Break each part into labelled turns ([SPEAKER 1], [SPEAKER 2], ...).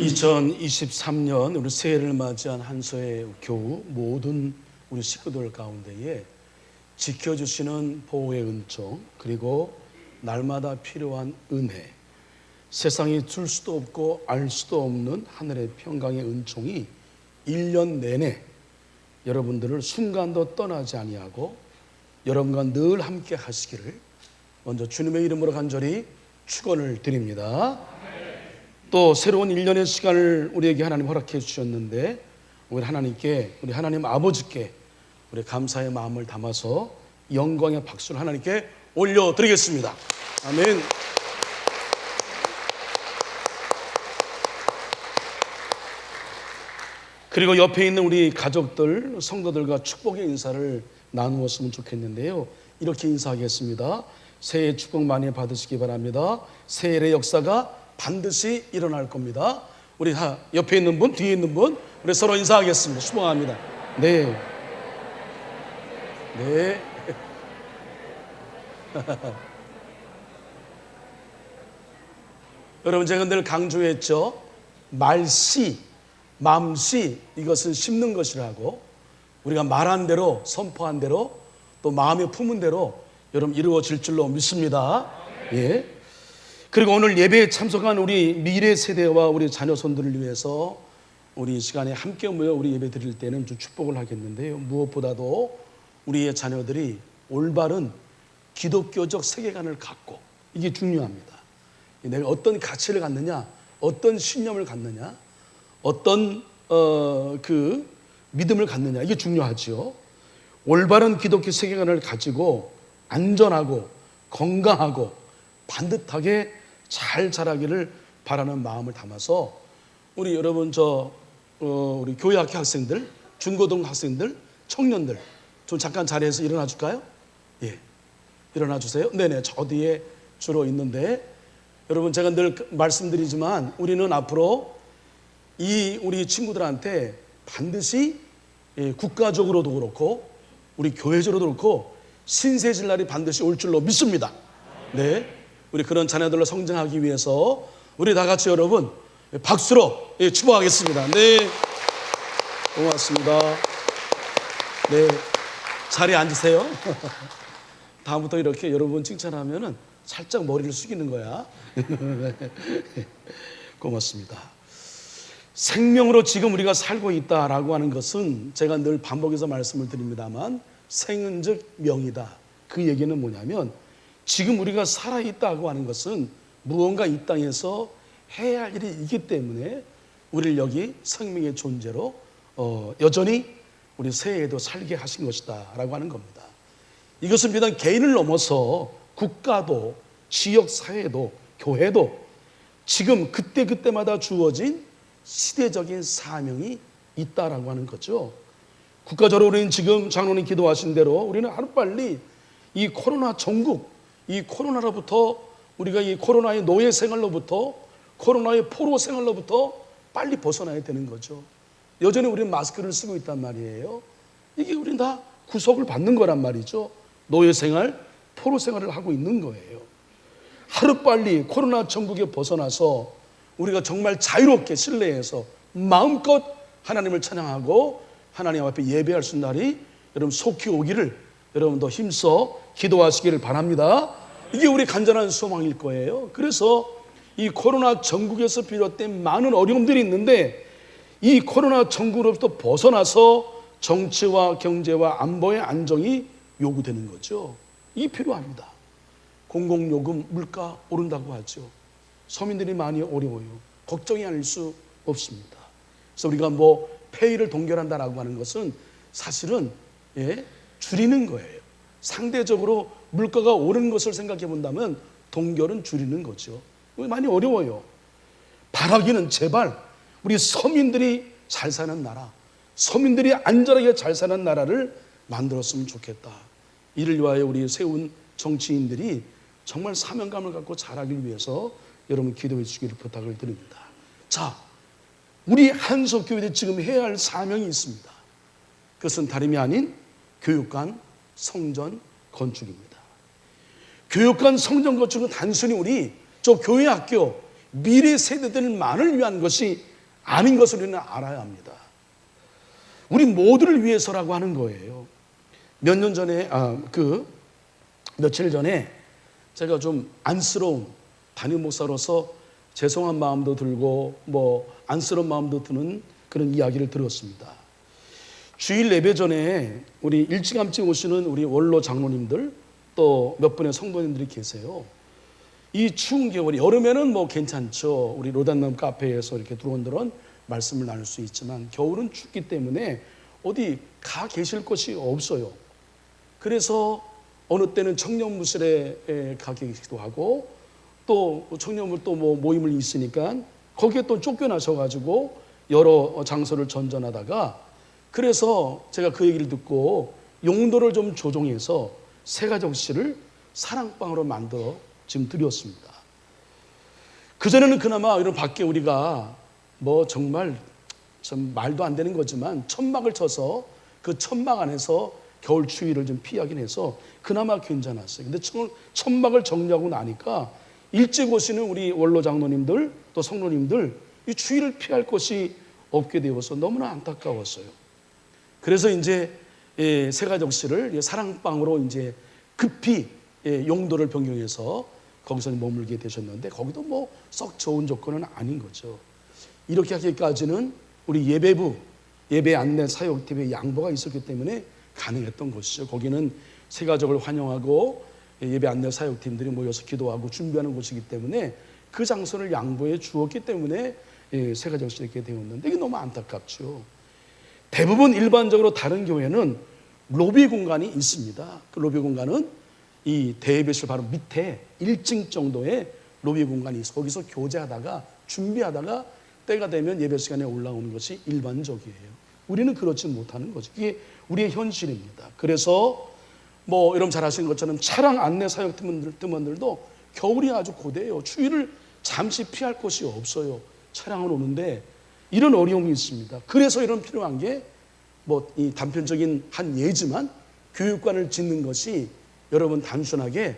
[SPEAKER 1] 2023년 우리 새해를 맞이한 한서의 교우 모든 우리 식구들 가운데에 지켜주시는 보호의 은총, 그리고 날마다 필요한 은혜, 세상이 줄 수도 없고 알 수도 없는 하늘의 평강의 은총이 1년 내내 여러분들을 순간도 떠나지 아니하고 여러분과 늘 함께 하시기를 먼저 주님의 이름으로 간절히 축원을 드립니다. 또 새로운 1년의 시간을 우리에게 하나님 허락해 주셨는데 우리 하나님께, 우리 하나님 아버지께 우리 감사의 마음을 담아서 영광의 박수를 하나님께 올려드리겠습니다. 아멘. 그리고 옆에 있는 우리 가족들, 성도들과 축복의 인사를 나누었으면 좋겠는데요. 이렇게 인사하겠습니다. 새해 축복 많이 받으시기 바랍니다. 새해의 역사가 반드시 일어날 겁니다. 우리 옆에 있는 분, 뒤에 있는 분, 우리 서로 인사하겠습니다. 축복합니다. 네. 네. 여러분, 제가 늘 강조했죠. 말씨, 맘씨, 이것은 심는 것이라고. 우리가 말한 대로, 선포한 대로, 또 마음에 품은 대로 여러분 이루어질 줄로 믿습니다. 예. 그리고 오늘 예배에 참석한 우리 미래 세대와 우리 자녀 손들을 위해서 우리 이 시간에 함께 모여 우리 예배 드릴 때는 좀 축복을 하겠는데요. 무엇보다도 우리의 자녀들이 올바른 기독교적 세계관을 갖고, 이게 중요합니다. 내가 어떤 가치를 갖느냐, 어떤 신념을 갖느냐, 어떤 그 믿음을 갖느냐, 이게 중요하죠. 올바른 기독교 세계관을 가지고 안전하고 건강하고 반듯하게 잘 자라기를 바라는 마음을 담아서 우리 여러분 우리 교회학교 학생들, 중고등 학생들, 청년들 좀 잠깐 자리에서 일어나 줄까요? 예, 일어나 주세요. 네네, 저 뒤에 주로 있는데 여러분, 제가 늘 말씀드리지만 우리는 앞으로 우리 친구들한테 반드시 국가적으로도 그렇고 우리 교회적으로도 그렇고 신세질 날이 반드시 올 줄로 믿습니다. 네, 우리 그런 자녀들로 성장하기 위해서 우리 다 같이 여러분 박수로 축복하겠습니다. 네, 고맙습니다. 네, 자리에 앉으세요. 다음부터 이렇게 여러분 칭찬하면은 살짝 머리를 숙이는 거야. 고맙습니다. 생명으로 지금 우리가 살고 있다라고 하는 것은 제가 늘 반복해서 말씀을 드립니다만 생은 즉 명이다. 그 얘기는 뭐냐면 지금 우리가 살아있다고 하는 것은 무언가 이 땅에서 해야 할 일이 있기 때문에 우리를 여기 생명의 존재로 여전히 우리 새해에도 살게 하신 것이다 라고 하는 겁니다. 이것은 비단 개인을 넘어서 국가도, 지역사회도, 교회도 지금 그때마다 주어진 시대적인 사명이 있다라고 하는 거죠. 국가적으로 우리는 지금 장로님 기도하신 대로 우리는 하루빨리 이 코로나 전국, 이 코로나로부터 우리가 이 코로나의 노예 생활로부터, 코로나의 포로 생활로부터 빨리 벗어나야 되는 거죠. 여전히 우리는 마스크를 쓰고 있단 말이에요. 이게 우리는 다 구속을 받는 거란 말이죠. 노예 생활, 포로 생활을 하고 있는 거예요. 하루빨리 코로나 전국에 벗어나서 우리가 정말 자유롭게 실내에서 마음껏 하나님을 찬양하고 하나님 앞에 예배할 수 있는 날이 여러분 속히 오기를 여러분 더 힘써 기도하시기를 바랍니다. 이게 우리 간절한 소망일 거예요. 그래서 이 코로나 전국에서 비롯된 많은 어려움들이 있는데 이 코로나 전국으로부터 벗어나서 정치와 경제와 안보의 안정이 요구되는 거죠. 이게 필요합니다. 공공요금, 물가 오른다고 하죠. 서민들이 많이 어려워요. 걱정이 아닐 수 없습니다. 그래서 우리가 폐의를 동결한다라고 하는 것은 사실은 줄이는 거예요. 상대적으로 물가가 오른 것을 생각해 본다면 동결은 줄이는 거죠. 많이 어려워요. 바라기는 제발 우리 서민들이 잘 사는 나라, 서민들이 안전하게 잘 사는 나라를 만들었으면 좋겠다. 이를 위하여 우리 세운 정치인들이 정말 사명감을 갖고 잘하기 위해서 여러분 기도해 주시기를 부탁을 드립니다. 자, 우리 한석교회에 지금 해야 할 사명이 있습니다. 그것은 다름이 아닌 교육관, 성전 건축입니다. 교육관, 성전 건축은 단순히 우리 교회 학교 미래 세대들만을 위한 것이 아닌 것을 우리는 알아야 합니다. 우리 모두를 위해서라고 하는 거예요. 몇 년 전에 며칠 전에 제가 좀 안쓰러운 담임 목사로서 죄송한 마음도 들고 안쓰러운 마음도 드는 그런 이야기를 들었습니다. 주일 예배 전에 우리 일찌감치 오시는 우리 원로 장로님들 또 몇 분의 성도님들이 계세요. 이 추운 겨울, 여름에는 괜찮죠. 우리 로단남 카페에서 이렇게 두런두런 말씀을 나눌 수 있지만 겨울은 춥기 때문에 어디 가 계실 곳이 없어요. 그래서 어느 때는 청년무실에 가 계시기도 하고 또 청년물 또 모임을 있으니까 거기에 또 쫓겨나셔가지고 여러 장소를 전전하다가 그래서 제가 그 얘기를 듣고 용도를 좀 조정해서 새가족실을 사랑방으로 만들어 지금 드렸습니다. 그전에는 그나마 이런 밖에 우리가 정말 좀 말도 안 되는 거지만 천막을 쳐서 그 천막 안에서 겨울 추위를 좀 피하긴 해서 그나마 괜찮았어요. 근데 천막을 정리하고 나니까 일찍 오시는 우리 원로 장로님들 또 성로님들 이 추위를 피할 곳이 없게 되어서 너무나 안타까웠어요. 그래서 이제 새가족실을 사랑방으로 이제 급히 용도를 변경해서 거기서 머물게 되셨는데 거기도 썩 좋은 조건은 아닌 거죠. 이렇게 하기까지는 우리 예배부 예배 안내 사역팀의 양보가 있었기 때문에 가능했던 것이죠. 거기는 새가족을 환영하고 예배 안내 사역팀들이 모여서 기도하고 준비하는 곳이기 때문에 그 장소를 양보해 주었기 때문에 새가족실이 이렇게 되었는데 이게 너무 안타깝죠. 대부분 일반적으로 다른 교회는 로비 공간이 있습니다. 그 로비 공간은 이 대예배실 바로 밑에 1층 정도의 로비 공간이 있어 거기서 교제하다가 준비하다가 때가 되면 예배 시간에 올라오는 것이 일반적이에요. 우리는 그렇지 못하는 거죠. 이게 우리의 현실입니다. 그래서 여러분 잘 아시는 것처럼 차량 안내 사역 팀원들도 겨울이 아주 고대해요. 추위를 잠시 피할 곳이 없어요. 차량은 오는데 이런 어려움이 있습니다. 그래서 이런 필요한 게 이 단편적인 한 예지만 교육관을 짓는 것이 여러분 단순하게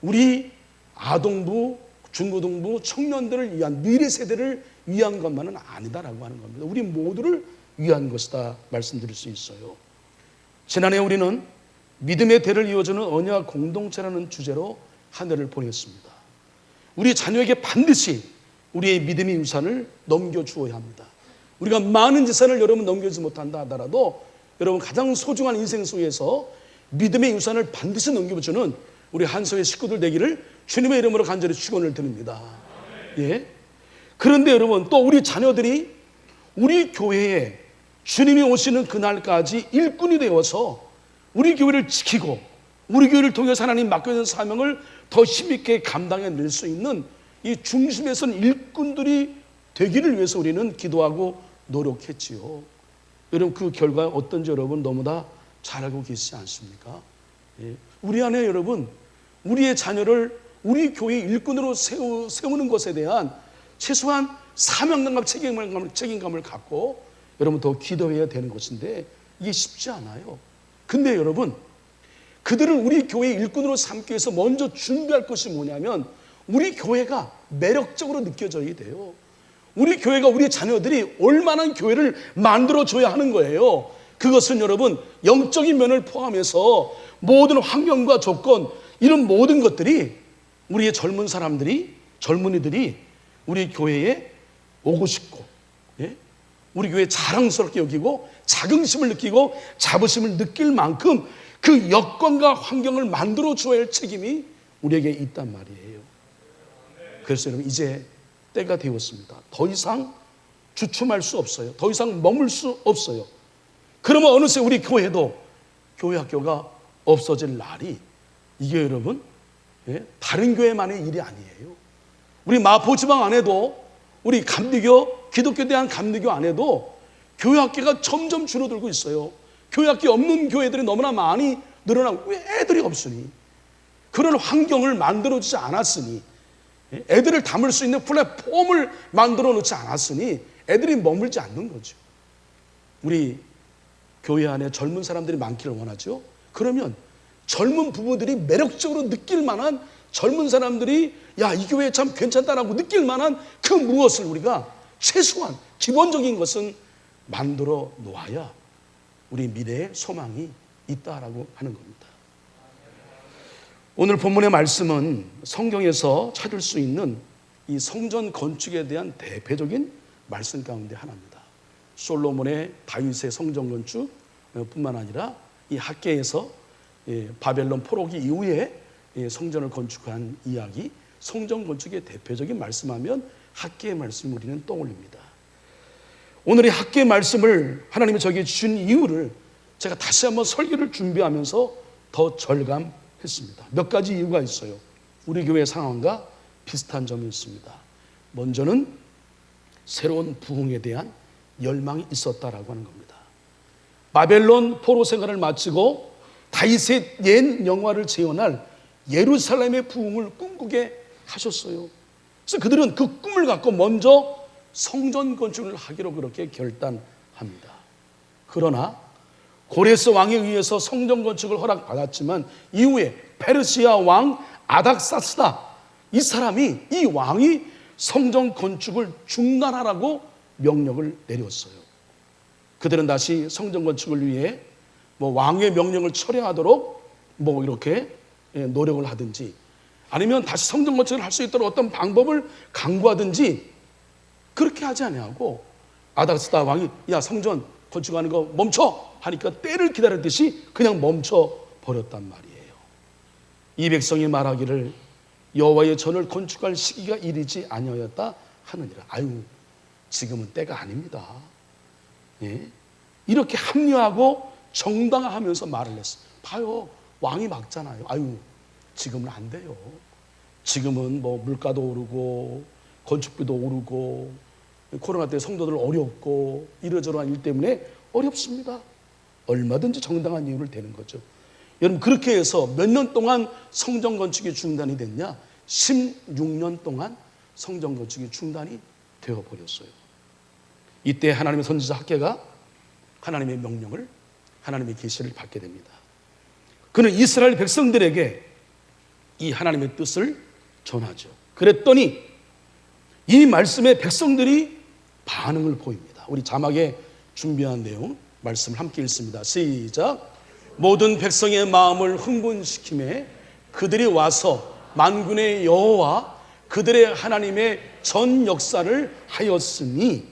[SPEAKER 1] 우리 아동부, 중고등부 청년들을 위한 미래 세대를 위한 것만은 아니다라고 하는 겁니다. 우리 모두를 위한 것이다 말씀드릴 수 있어요. 지난해 우리는 믿음의 대를 이어주는 언약 공동체라는 주제로 한 해를 보냈습니다. 우리 자녀에게 반드시 우리의 믿음의 유산을 넘겨주어야 합니다. 우리가 많은 재산을 여러분 넘겨주지 못한다 하더라도 여러분 가장 소중한 인생 속에서 믿음의 유산을 반드시 넘겨주는 우리 한서의 식구들 되기를 주님의 이름으로 간절히 축원을 드립니다. 예. 그런데 여러분 또 우리 자녀들이 우리 교회에 주님이 오시는 그날까지 일꾼이 되어서 우리 교회를 지키고 우리 교회를 통해서 하나님 맡겨진 사명을 더 힘있게 감당해낼 수 있는 이 중심에 선 일꾼들이 되기를 위해서 우리는 기도하고 노력했지요. 여러분 그 결과 어떤지 여러분 너무나 잘 알고 계시지 않습니까? 예. 우리 안에 여러분 우리의 자녀를 우리 교회 일꾼으로 세우는 것에 대한 최소한 사명감과 책임감을 갖고 여러분 더 기도해야 되는 것인데 이게 쉽지 않아요. 근데 여러분 그들을 우리 교회 일꾼으로 삼기 위해서 먼저 준비할 것이 뭐냐면 우리 교회가 매력적으로 느껴져야 돼요. 우리 교회가 우리 자녀들이 얼마나 교회를 만들어줘야 하는 거예요. 그것은 여러분 영적인 면을 포함해서 모든 환경과 조건 이런 모든 것들이 우리의 젊은 사람들이 젊은이들이 우리 교회에 오고 싶고 우리 교회 자랑스럽게 여기고 자긍심을 느끼고 자부심을 느낄 만큼 그 여건과 환경을 만들어줘야 할 책임이 우리에게 있단 말이에요. 그래서 여러분 이제 때가 되었습니다. 더 이상 주춤할 수 없어요. 더 이상 머물 수 없어요. 그러면 어느새 우리 교회도 교회 학교가 없어질 날이 이게 여러분 다른 교회만의 일이 아니에요. 우리 마포지방 안에도 우리 감리교 기독교에 대한 감리교 안에도 교회 학교가 점점 줄어들고 있어요. 교회 학교 없는 교회들이 너무나 많이 늘어나고 왜 애들이 없으니 그런 환경을 만들어주지 않았으니 애들을 담을 수 있는 플랫폼을 만들어 놓지 않았으니 애들이 머물지 않는 거죠. 우리 교회 안에 젊은 사람들이 많기를 원하죠. 그러면 젊은 부부들이 매력적으로 느낄 만한 젊은 사람들이 야, 이 교회 참 괜찮다라고 느낄 만한 그 무엇을 우리가 최소한 기본적인 것은 만들어 놓아야 우리 미래의 소망이 있다라고 하는 겁니다. 오늘 본문의 말씀은 성경에서 찾을 수 있는 이 성전 건축에 대한 대표적인 말씀 가운데 하나입니다. 솔로몬의 다윗의 성전 건축 뿐만 아니라 이 학개에서 바벨론 포로기 이후에 성전을 건축한 이야기, 성전 건축의 대표적인 말씀하면 학개의 말씀을 우리는 떠올립니다. 오늘 이 학개의 말씀을 하나님이 저에게 주신 이유를 제가 다시 한번 설교를 준비하면서 더 절감했습니다. 몇 가지 이유가 있어요. 우리 교회 상황과 비슷한 점이 있습니다. 먼저는 새로운 부흥에 대한 열망이 있었다라고 하는 겁니다. 바벨론 포로 생활을 마치고 다윗의 옛 영화를 재현할 예루살렘의 부흥을 꿈꾸게 하셨어요. 그래서 그들은 그 꿈을 갖고 먼저 성전 건축을 하기로 그렇게 결단합니다. 그러나 고레스 왕에 의해서 성전 건축을 허락받았지만 이후에 페르시아 왕 아닥사스다, 이 사람이, 이 왕이 성전 건축을 중단하라고 명령을 내렸어요. 그들은 다시 성전 건축을 위해 왕의 명령을 철회하도록 이렇게 노력을 하든지, 아니면 다시 성전 건축을 할 수 있도록 어떤 방법을 강구하든지 그렇게 하지 아니하고 아닥사스다 왕이 야, 성전 건축하는 거 멈춰 하니까 때를 기다렸듯이 그냥 멈춰 버렸단 말이에요. 이 백성이 말하기를 여호와의 전을 건축할 시기가 이르지 아니하였다 하느니라. 아유, 지금은 때가 아닙니다. 이렇게 합리화하고 정당화하면서 말을 했어요. 봐요, 왕이 막잖아요. 아유, 지금은 안 돼요. 지금은 물가도 오르고 건축비도 오르고 코로나 때 성도들 어렵고 이러저러한 일 때문에 어렵습니다. 얼마든지 정당한 이유를 대는 거죠. 여러분, 그렇게 해서 몇 년 동안 성전 건축이 중단이 됐냐? 16년 동안 성전 건축이 중단이 되어버렸어요. 이때 하나님의 선지자 학개가 하나님의 명령을, 하나님의 계시를 받게 됩니다. 그는 이스라엘 백성들에게 이 하나님의 뜻을 전하죠. 그랬더니 이 말씀에 백성들이 반응을 보입니다. 우리 자막에 준비한 내용 말씀을 함께 읽습니다. 시작. 모든 백성의 마음을 흥분시키매 그들이 와서 만군의 여호와 그들의 하나님의 전 역사를 하였으니.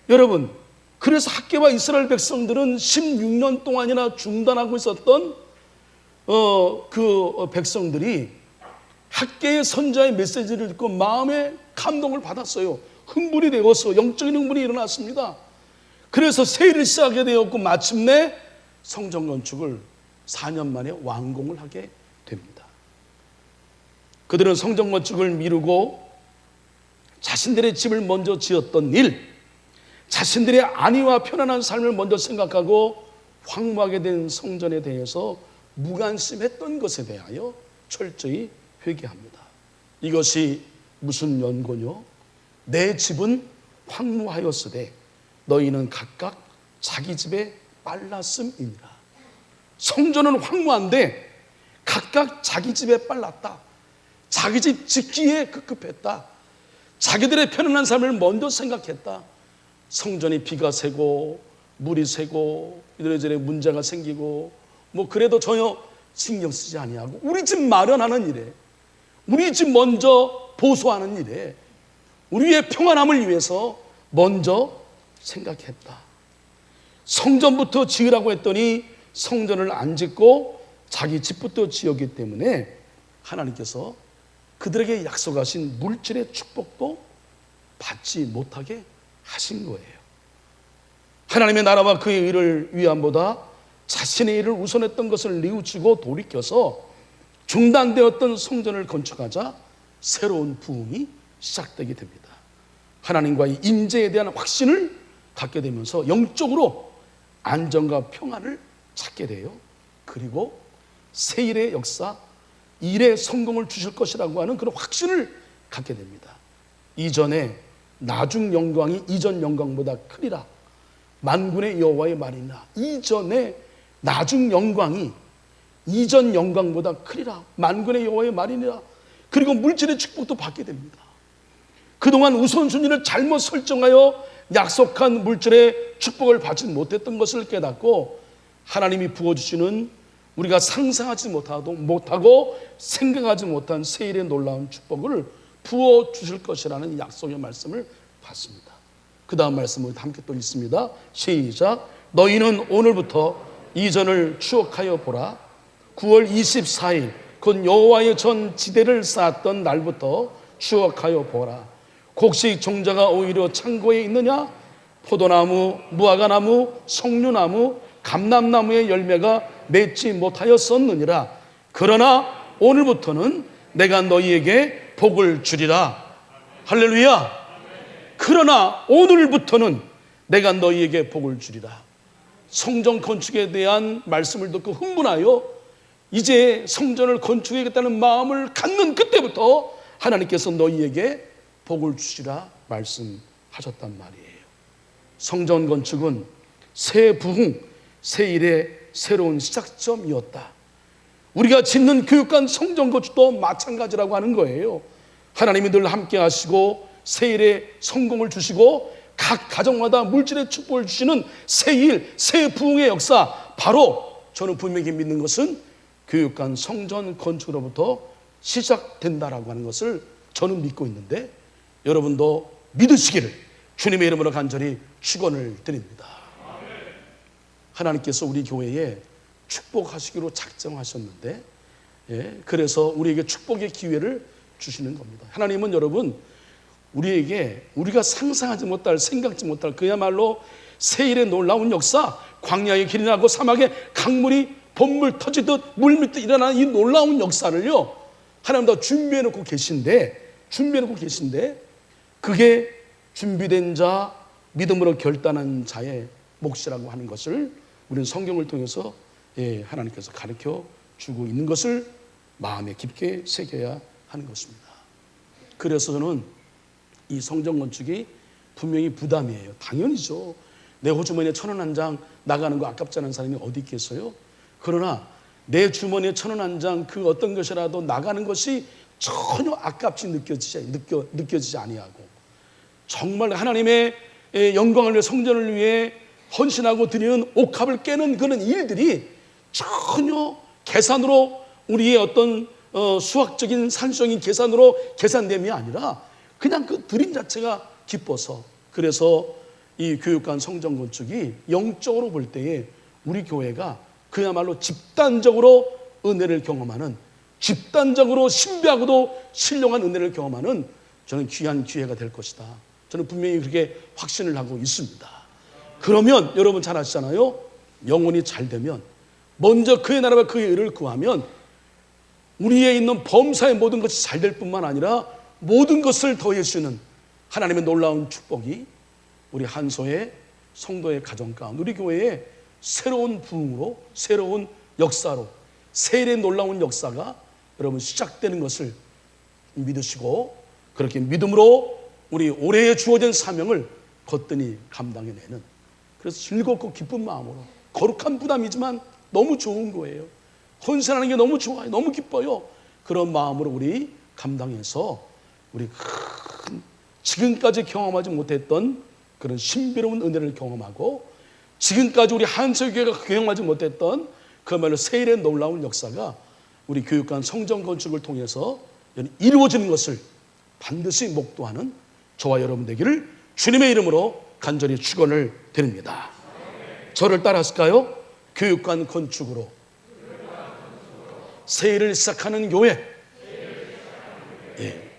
[SPEAKER 1] 여러분, 그래서 학개와 이스라엘 백성들은 16년 동안이나 중단하고 있었던 그 백성들이 학개의 선자의 메시지를 듣고 마음에 감동을 받았어요. 흥분이 되어서 영적인 흥분이 일어났습니다. 그래서 세일을 시작하게 되었고 마침내 성전 건축을 4년 만에 완공을 하게 됩니다. 그들은 성전 건축을 미루고 자신들의 집을 먼저 지었던 일, 자신들의 안위와 편안한 삶을 먼저 생각하고 황무하게 된 성전에 대해서 무관심했던 것에 대하여 철저히 회개합니다. 이것이 무슨 연고뇨? 내 집은 황무하였으되 너희는 각각 자기 집에 빨랐음이니라. 성전은 황무한데 각각 자기 집에 빨랐다. 자기 집 짓기에 급급했다. 자기들의 편안한 삶을 먼저 생각했다. 성전이 비가 새고 물이 새고 이래저래 문제가 생기고 그래도 전혀 신경 쓰지 아니하고 우리 집 마련하는 일에, 우리 집 먼저 보수하는 일에, 우리의 평안함을 위해서 먼저 생각했다. 성전부터 지으라고 했더니 성전을 안 짓고 자기 집부터 지었기 때문에 하나님께서 그들에게 약속하신 물질의 축복도 받지 못하게 하신 거예요. 하나님의 나라와 그의 의를 위함보다 자신의 일을 우선했던 것을 뉘우치고 돌이켜서 중단되었던 성전을 건축하자 새로운 부흥이 시작되게 됩니다. 하나님과의 임재에 대한 확신을 갖게 되면서 영적으로 안정과 평안을 찾게 돼요. 그리고 새 일의 역사, 일의 성공을 주실 것이라고 하는 그런 확신을 갖게 됩니다. 이전에 나중 영광이 이전 영광보다 크리라. 만군의 여호와의 말이나 이전에 나중 영광이 이전 영광보다 크리라. 만군의 여호와의 말이니라. 그리고 물질의 축복도 받게 됩니다. 그동안 우선순위를 잘못 설정하여 약속한 물질의 축복을 받지 못했던 것을 깨닫고 하나님이 부어주시는 우리가 상상하지 못하고 생각하지 못한 세일의 놀라운 축복을 부어주실 것이라는 약속의 말씀을 받습니다. 그 다음 말씀을 함께 또 읽습니다. 시작. 너희는 오늘부터 이전을 추억하여 보라. 9월 24일 곧 여호와의 전 지대를 쌓았던 날부터 추억하여 보라. 곡식 종자가 오히려 창고에 있느냐? 포도나무, 무화과나무, 석류나무, 감람나무의 열매가 맺지 못하였었느니라. 그러나 오늘부터는 내가 너희에게 복을 주리라. 할렐루야. 그러나 오늘부터는 내가 너희에게 복을 주리라. 성전 건축에 대한 말씀을 듣고 흥분하여 이제 성전을 건축하겠다는 마음을 갖는 그때부터 하나님께서 너희에게 복을 주시라 말씀하셨단 말이에요. 성전 건축은 새 부흥, 새 일의 새로운 시작점이었다. 우리가 짓는 교육관 성전 건축도 마찬가지라고 하는 거예요. 하나님이 늘 함께 하시고 새 일의 성공을 주시고 각 가정마다 물질의 축복을 주시는 새 일, 새 부흥의 역사, 바로 저는 분명히 믿는 것은 교육관 성전 건축으로부터 시작된다라고 하는 것을 저는 믿고 있는데, 여러분도 믿으시기를 주님의 이름으로 간절히 축원을 드립니다. 하나님께서 우리 교회에 축복하시기로 작정하셨는데, 그래서 우리에게 축복의 기회를 주시는 겁니다. 하나님은 여러분 우리에게 우리가 상상하지 못할, 생각지 못할 그야말로 세일의 놀라운 역사, 광야의 길이 나고 사막에 강물이 봇물 터지듯 물밑에 일어나는 이 놀라운 역사를요, 하나님 다 준비해 놓고 계신데 그게 준비된 자, 믿음으로 결단한 자의 몫이라고 하는 것을 우리는 성경을 통해서 하나님께서 가르쳐 주고 있는 것을 마음에 깊게 새겨야 하는 것입니다. 그래서 저는 이 성전 건축이 분명히 부담이에요. 당연히죠. 내 호주머니에 1,000원 한 장 나가는 거 아깝지 않은 사람이 어디 있겠어요? 그러나 내 주머니에 1,000원 한 장 그 어떤 것이라도 나가는 것이 전혀 아깝지 느껴지지 아니하고, 정말 하나님의 영광을 위해, 성전을 위해 헌신하고 드리는 옥합을 깨는 그런 일들이 전혀 계산으로, 우리의 어떤 수학적인 산수적인 계산으로 계산됨이 아니라 그냥 그 드림 자체가 기뻐서, 그래서 이 교육관 성전 건축이 영적으로 볼 때에 우리 교회가 그야말로 집단적으로 은혜를 경험하는, 집단적으로 신비하고도 신령한 은혜를 경험하는 저는 귀한 기회가 될 것이다. 저는 분명히 그렇게 확신을 하고 있습니다. 그러면 여러분 잘 아시잖아요. 영혼이 잘 되면, 먼저 그의 나라와 그의 의를 구하면 우리에 있는 범사의 모든 것이 잘 될 뿐만 아니라 모든 것을 더해 주는 하나님의 놀라운 축복이 우리 한소의 성도의 가정 가운데, 우리 교회의 새로운 부흥으로, 새로운 역사로, 세일의 놀라운 역사가 여러분 시작되는 것을 믿으시고, 그렇게 믿음으로 우리 올해에 주어진 사명을 거뜬히 감당해내는, 그래서 즐겁고 기쁜 마음으로, 거룩한 부담이지만 너무 좋은 거예요. 헌신하는 게 너무 좋아요. 너무 기뻐요. 그런 마음으로 우리 감당해서 우리 큰, 지금까지 경험하지 못했던 그런 신비로운 은혜를 경험하고, 지금까지 우리 한서교회가 경험하지 못했던 그야말로 세일의 놀라운 역사가 우리 교육관 성전 건축을 통해서 이루어지는 것을 반드시 목도하는 저와 여러분 되기를 주님의 이름으로 간절히 축원을 드립니다. 저를 따라하실까요? 교육관 건축으로 세일을 시작하는 교회.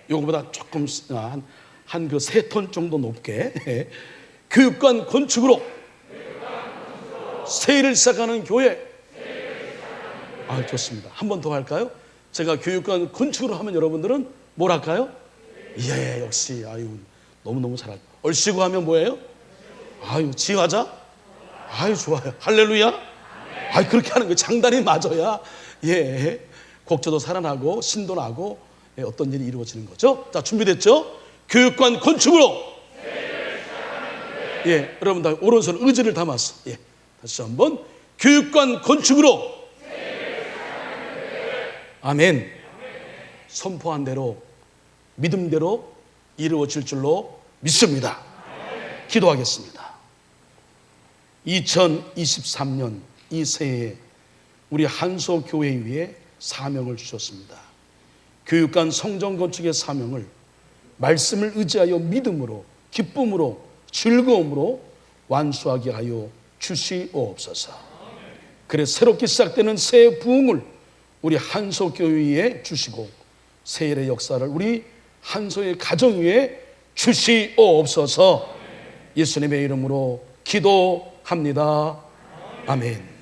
[SPEAKER 1] 이거보다 조금 한 그 3톤 정도 높게 교육관 건축으로 세일을 시작하는 교회. 좋습니다. 한 번 더 할까요? 제가 교육관 건축으로 하면 여러분들은 뭘 할까요? 예, 역시 너무너무 잘하죠. 얼씨구 하면 뭐예요? 지하자? 좋아요. 할렐루야. 그렇게 하는 거예요. 장단이 맞아야 곡조도 살아나고 신도 나고 어떤 일이 이루어지는 거죠. 자, 준비됐죠? 교육관 건축으로. 여러분 다 오른손 의지를 담아서 다시 한번 교육관 건축으로. 아멘. 선포한 대로, 믿음대로 이루어질 줄로 믿습니다. 기도하겠습니다. 2023년 이 새해에 우리 한소교회 위에 사명을 주셨습니다. 교육관 성전 건축의 사명을 말씀을 의지하여 믿음으로, 기쁨으로, 즐거움으로 완수하게 하여 주시옵소서. 그래 새롭게 시작되는 새해 부흥을 우리 한소교회에 주시고 새해의 역사를 우리 한소의 가정 위에 주시옵소서. 예수님의 이름으로 기도합니다. 아멘.